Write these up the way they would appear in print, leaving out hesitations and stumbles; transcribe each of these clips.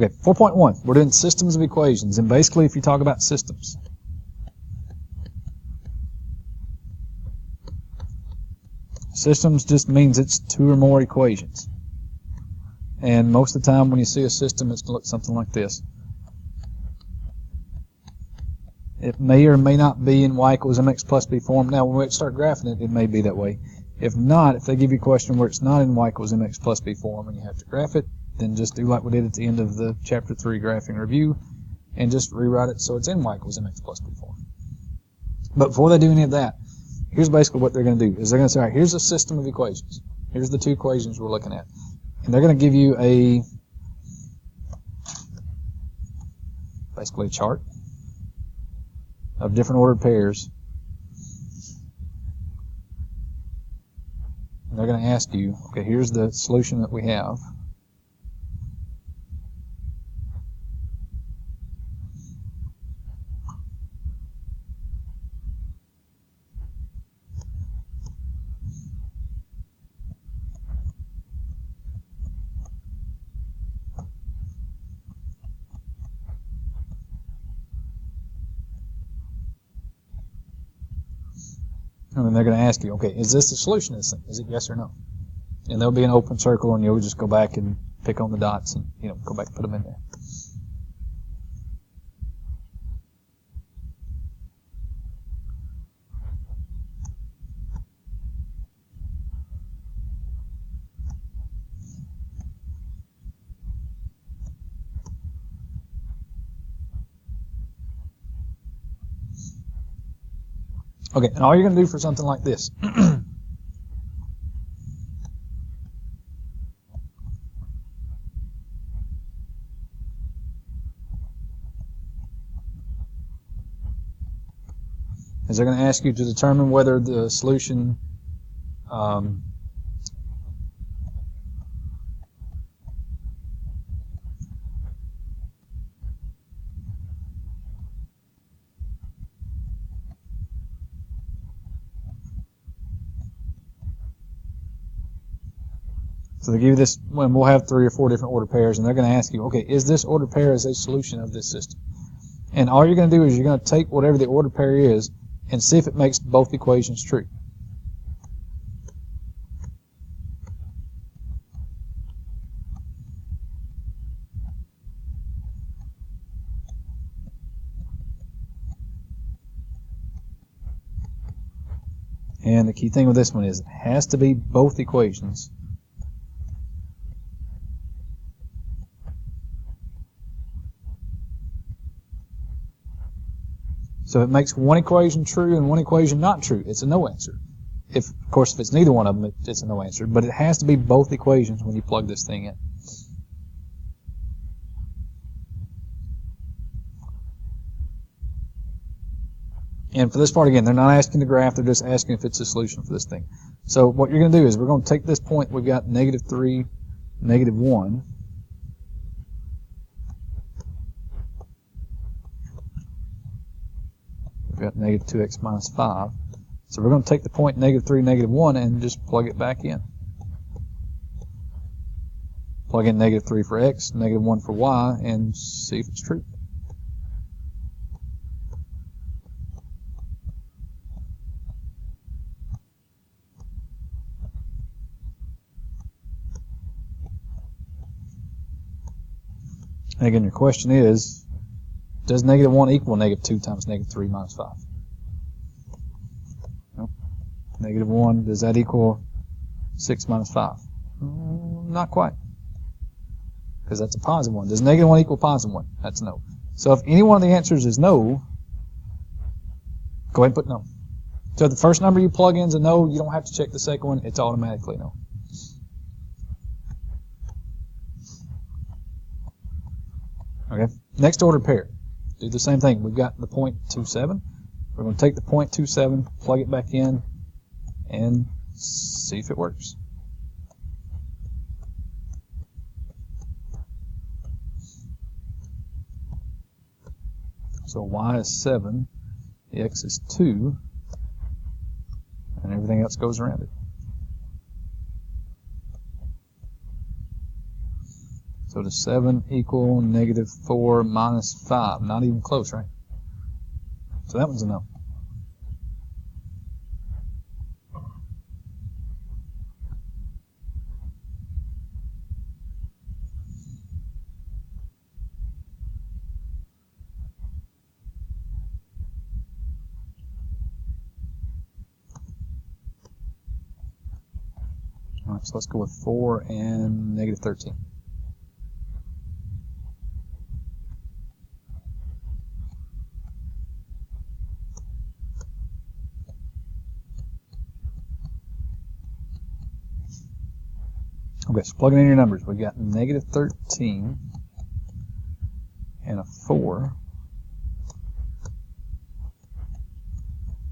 Okay, 4.1. We're doing systems of equations, and basically if you talk about systems, systems just means it's two or more equations. And most of the time when you see a system, it's going to look something like this. It may or may not be in y equals mx plus b form. Now, when we start graphing it, it may be that way. If not, if they give you a question where it's not in y equals mx plus b form and you have to graph it, then just do like we did at the end of the Chapter 3 graphing review and just rewrite it so it's in y equals mx plus b form. But before they do any of that, here's basically what they're going to do. Is they're going to say, all right, here's a system of equations. Here's the two equations we're looking at. And they're going to give you basically a chart of different ordered pairs. And they're going to ask you, okay, here's the solution that we have. And then they're going to ask you, okay, is this the solution of this thing? Is it yes or no? And there'll be an open circle, and you'll just go back and pick on the dots and, go back and put them in there. Okay, and all you're going to do for something like this is they're going to ask you to determine whether the solution so they give you this, when we'll have 3 or 4 different ordered pairs, and they're going to ask you, okay, is this ordered pair as a solution of this system? And all you're going to do is you're going to take whatever the ordered pair is and see if it makes both equations true. And the key thing with this one is it has to be both equations. So it makes one equation true and one equation not true. It's a no answer. Of course, if it's neither one of them, it's a no answer. But it has to be both equations when you plug this thing in. And for this part, again, they're not asking the graph. They're just asking if it's a solution for this thing. So what you're going to do is we're going to take this point. We've got -3, -1. We've got -2x minus 5. So we're going to take the point -3, -1 and just plug it back in. Plug in -3 for x, -1 for y, and see if it's true. And again, your question is, does -1 equal -2 times -3 minus 5? No. -1, does that equal 6 minus 5? Not quite. Because that's a positive 1. Does -1 equal positive 1? That's no. So if any one of the answers is no, go ahead and put no. So if the first number you plug in is a no, you don't have to check the second one. It's automatically no. Okay. Next ordered pair. Do the same thing. We've got the point 27. We're going to take the point 27, plug it back in, and see if it works. So y is 7, the x is 2, and everything else goes around it. So does 7 equal negative 4 minus 5? Not even close, right? So that one's a no. All right, so let's go with 4 and negative 13. Okay, so plugging in your numbers, we got negative 13 and a 4.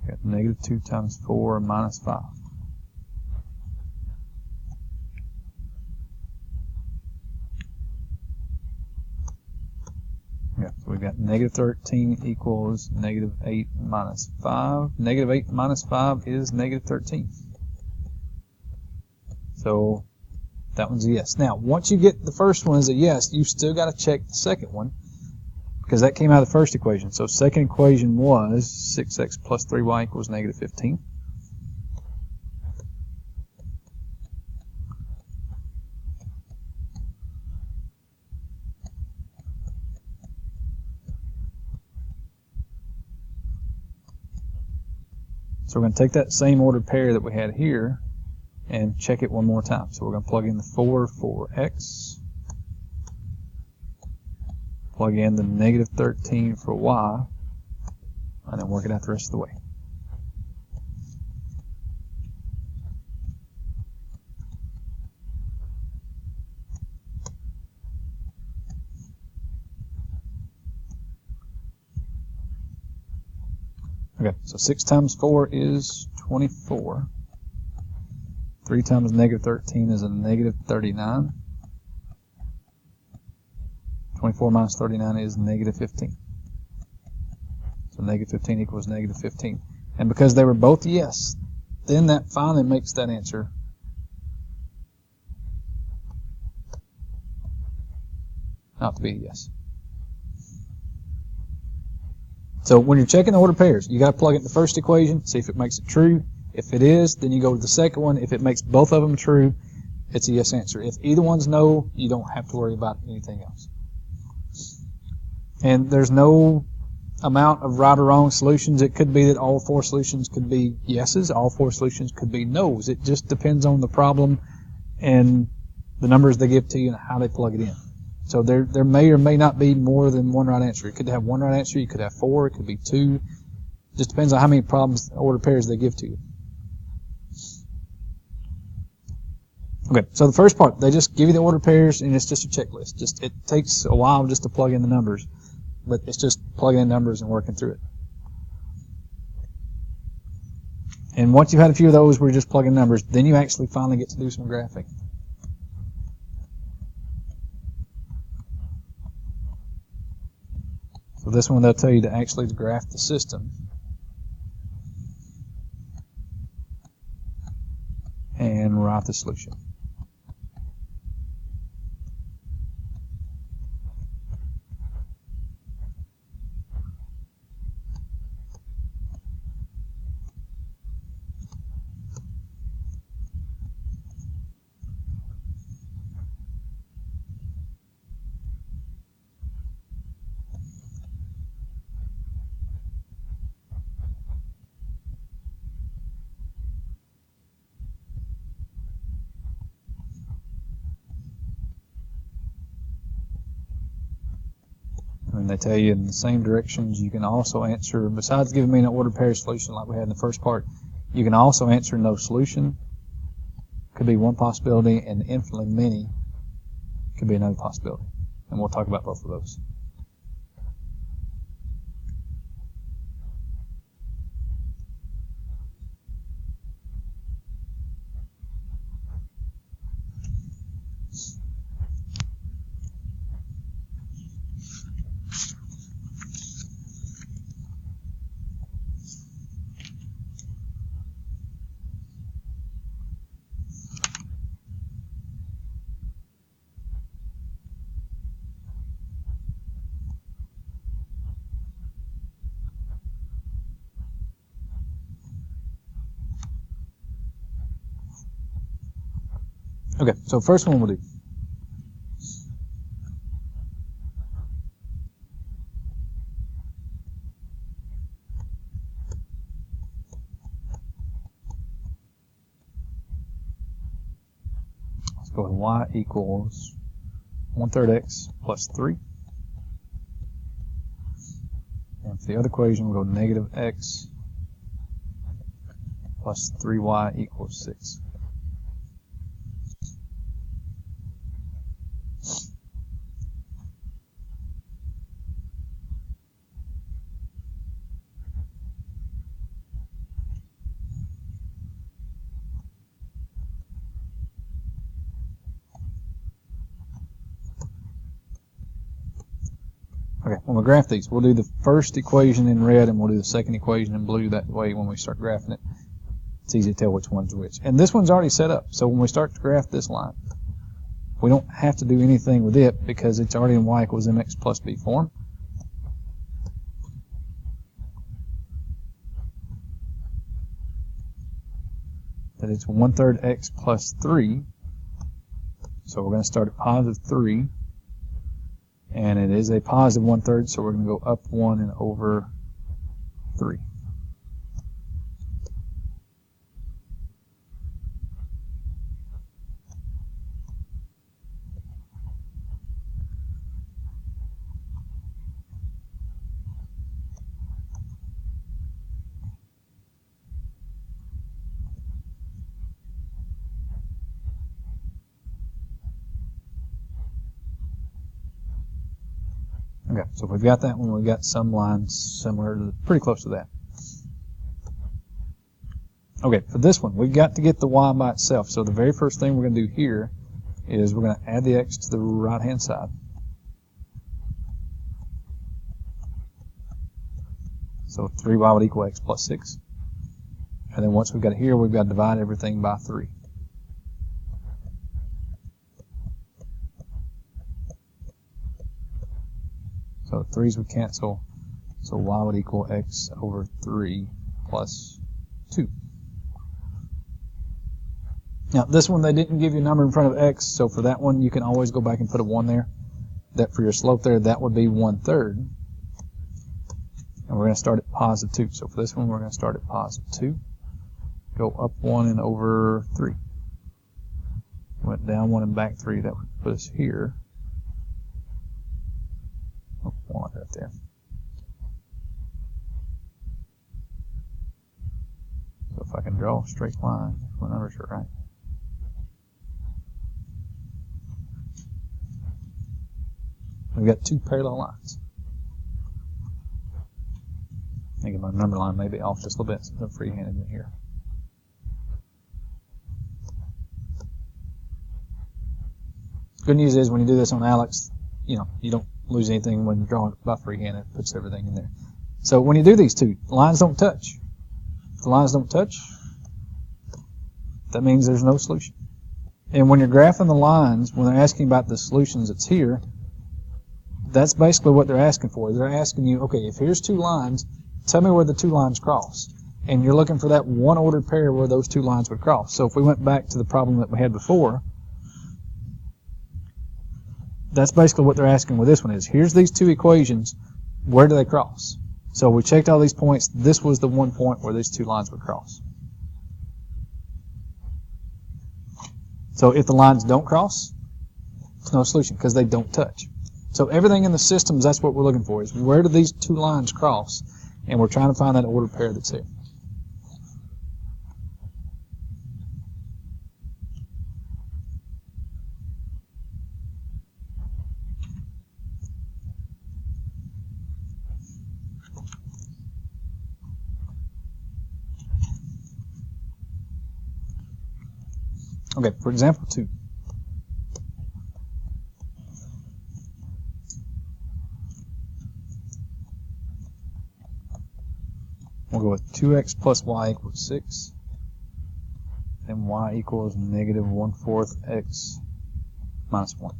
We got negative 2 times 4 minus 5. Yeah, so we've got negative 13 equals negative 8 minus 5. Negative 8 minus 5 is negative 13. So that one's a yes. Now, once you get the first one as a yes, you still got to check the second one because that came out of the first equation. So second equation was 6x plus 3y equals negative 15. So we're going to take that same ordered pair that we had here and check it one more time. So we're going to plug in the 4 for x, plug in the negative 13 for y, and then work it out the rest of the way. Okay, so 6 times 4 is 24. 3 times negative 13 is a negative 39. 24 minus 39 is negative 15. So negative 15 equals negative 15. And because they were both yes, then that finally makes that answer not to be a yes. So when you're checking the ordered pairs, you got to plug it in the first equation, see if it makes it true. If it is, then you go to the second one. If it makes both of them true, it's a yes answer. If either one's no, you don't have to worry about anything else. And there's no amount of right or wrong solutions. It could be that all 4 solutions could be yeses, all 4 solutions could be no's. It just depends on the problem and the numbers they give to you and how they plug it in. So there may or may not be more than one right answer. You could have one right answer, you could have 4, it could be 2. Just depends on how many problems, ordered pairs they give to you. Okay, so the first part, they just give you the ordered pairs and it's just a checklist. It takes a while just to plug in the numbers, but it's just plugging in numbers and working through it. And once you've had a few of those where you're just plugging numbers, then you actually finally get to do some graphing. So this one they'll tell you to actually graph the system. And write the solution. And they tell you in the same directions you can also answer, besides giving me an ordered pair solution like we had in the first part, you can also answer no solution. Could be one possibility, and infinitely many could be another possibility. And we'll talk about both of those. Okay, so first one we'll do. Let's go with y equals 1/3 x plus 3. And for the other equation, we'll go negative x plus 3y equals 6. Okay, when we graph these, we'll do the first equation in red and we'll do the second equation in blue. That way when we start graphing it, it's easy to tell which one's which. And this one's already set up, so when we start to graph this line, we don't have to do anything with it because it's already in y equals mx plus b form. That it's 1/3 x plus 3. So we're going to start at positive 3. And it is a positive 1/3, so we're going to go up 1 and over 3. Okay, so if we've got that one, we've got some lines similar to, pretty close to that. Okay, for this one, we've got to get the y by itself. So the very first thing we're going to do here is we're going to add the x to the right-hand side. So 3y would equal x plus 6. And then once we've got it here, we've got to divide everything by 3. So 3's would cancel, so y would equal x over 3 plus 2. Now this one they didn't give you a number in front of x, so for that one you can always go back and put a 1 there. That for your slope there, that would be 1/3. And we're going to start at positive 2. So for this one we're going to start at positive 2. Go up 1 and over 3. Went down 1 and back 3, that would put us here. 1 right there. So if I can draw a straight line, if my numbers are right. We've got 2 parallel lines. I think my number line may be off just a little bit since I'm freehanded in here. Good news is when you do this on Alex, you don't lose anything when you're drawing by freehand. It puts everything in there. So when you do these two, lines don't touch. If the lines don't touch, that means there's no solution. And when you're graphing the lines, when they're asking about the solutions that's here, that's basically what they're asking for. They're asking you, okay, if here's 2 lines, tell me where the 2 lines cross. And you're looking for that one ordered pair where those 2 lines would cross. So if we went back to the problem that we had before, that's basically what they're asking with this one is, here's these 2 equations, where do they cross? So we checked all these points. This was the one point where these 2 lines would cross. So if the lines don't cross, there's no solution because they don't touch. So everything in the systems, that's what we're looking for, is where do these 2 lines cross? And we're trying to find that ordered pair that's here. Okay, for example 2. We'll go with 2x plus y equals 6. And y equals negative 1/4 x minus 1.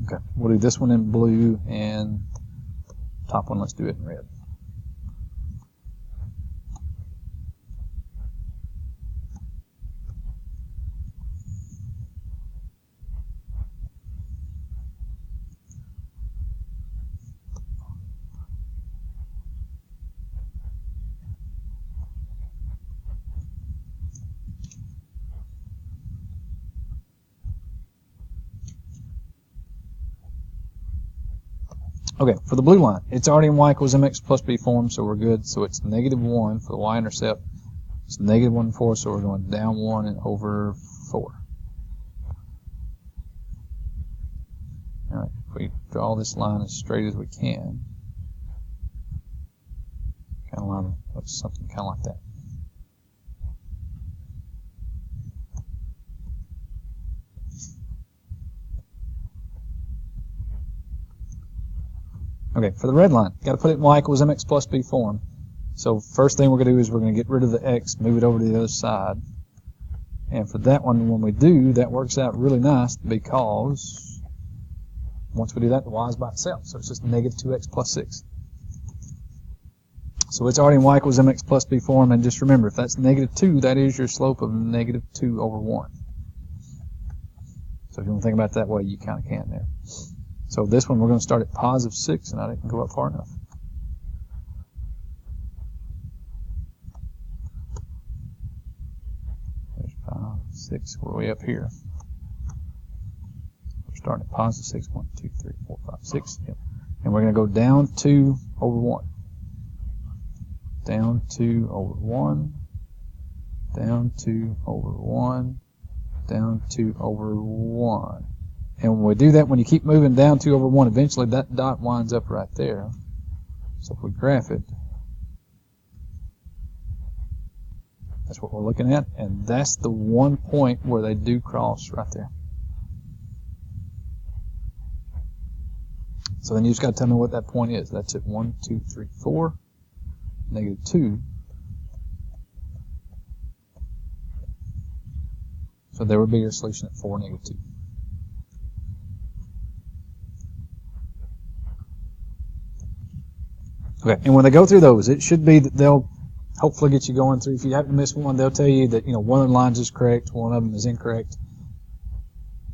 Okay, we'll do this one in blue, and top one, let's do it in red. Okay, for the blue line, it's already in y equals mx plus b form, so we're good. So it's -1 for the y-intercept. It's -1 4, so we're going down 1 and over 4. All right, if we draw this line as straight as we can, kind of line looks something kind of like that. Okay, for the red line, got to put it in y equals mx plus b form. So first thing we're going to do is we're going to get rid of the x, move it over to the other side. And for that one, when we do, that works out really nice because once we do that, the y is by itself. So it's just -2x plus 6. So it's already in y equals mx plus b form. And just remember, if that's -2, that is your slope of -2 over 1. So if you want to think about it that way, you kind of can there. So this one, we're going to start at +6, and I didn't go up far enough. There's 5, 6, we're way up here. We're starting at +6, 1, 2, 3, 4, 5, 6. Yep. And we're going to go down 2 over 1. Down 2 over 1. Down 2 over 1. Down 2 over 1. And when we do that, when you keep moving down 2 over 1, eventually that dot winds up right there. So if we graph it, that's what we're looking at. And that's the one point where they do cross right there. So then you just got to tell me what that point is. That's at 1, 2, 3, 4, -2. So there would be your solution at 4, -2. Okay, and when they go through those, it should be that they'll hopefully get you going through. If you happen to miss one, they'll tell you that, one of the lines is correct, one of them is incorrect.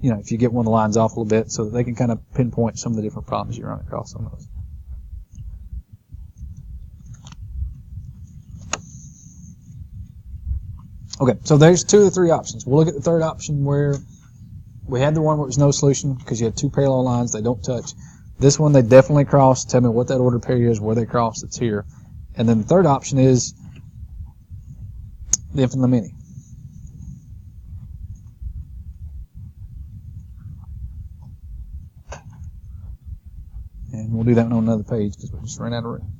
If you get one of the lines off a little bit, so that they can kind of pinpoint some of the different problems you run across on those. Okay, so there's 2 of the 3 options. We'll look at the third option where we had the one where it was no solution because you had 2 parallel lines, they don't touch. This one, they definitely cross. Tell me what that ordered pair is, where they cross. It's here. And then the third option is the infinitely many. And we'll do that one on another page because we just ran out of room.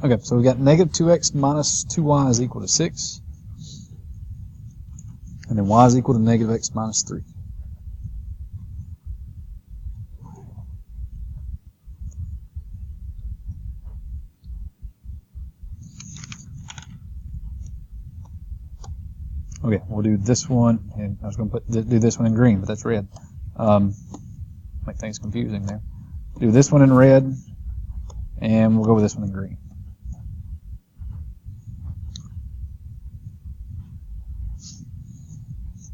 Okay, so we got -2x minus 2y is equal to 6. And then y is equal to -x minus 3. Okay, we'll do this one, and I was going to do this one in green, but that's red. Make things confusing there. Do this one in red, and we'll go with this one in green.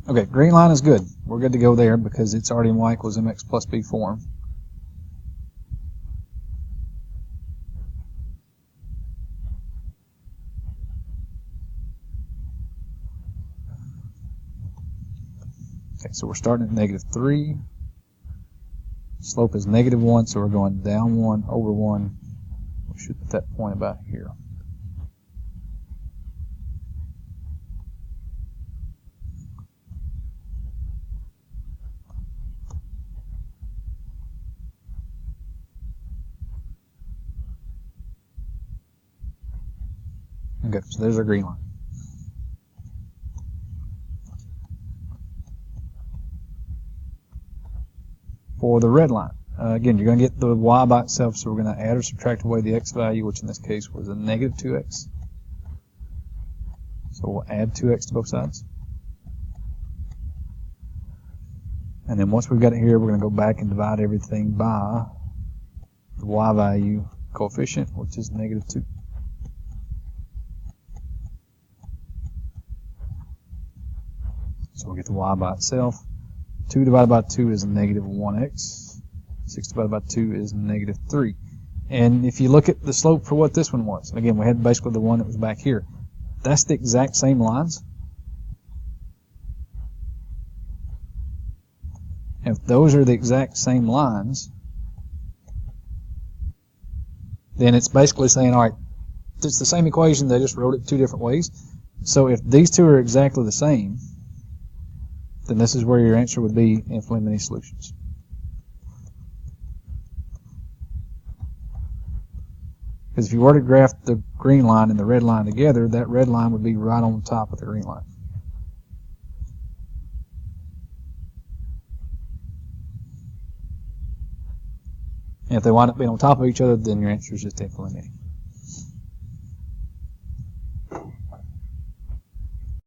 Okay, green line is good. We're good to go there because it's already in y equals mx plus b form. Okay, so we're starting at -3. Slope is -1, so we're going down 1 over 1. We should put that point about here. Okay, so there's our green line. For the red line, again, you're going to get the y by itself, so we're going to add or subtract away the x value, which in this case was a negative 2x. So we'll add 2x to both sides. And then once we've got it here, we're going to go back and divide everything by the y value coefficient, which is negative 2. So we'll get the y by itself. 2 divided by 2 is negative 1x. 6 divided by 2 is negative 3. And if you look at the slope for what this one was, and again, we had basically the one that was back here. That's the exact same lines. If those are the exact same lines, then it's basically saying, all right, it's the same equation, they just wrote it two different ways. So if these two are exactly the same, then this is where your answer would be in Flemini solutions. Because if you were to graph the green line and the red line together, that red line would be right on top of the green line. And if they wind up being on top of each other, then your answer is just in Flemini.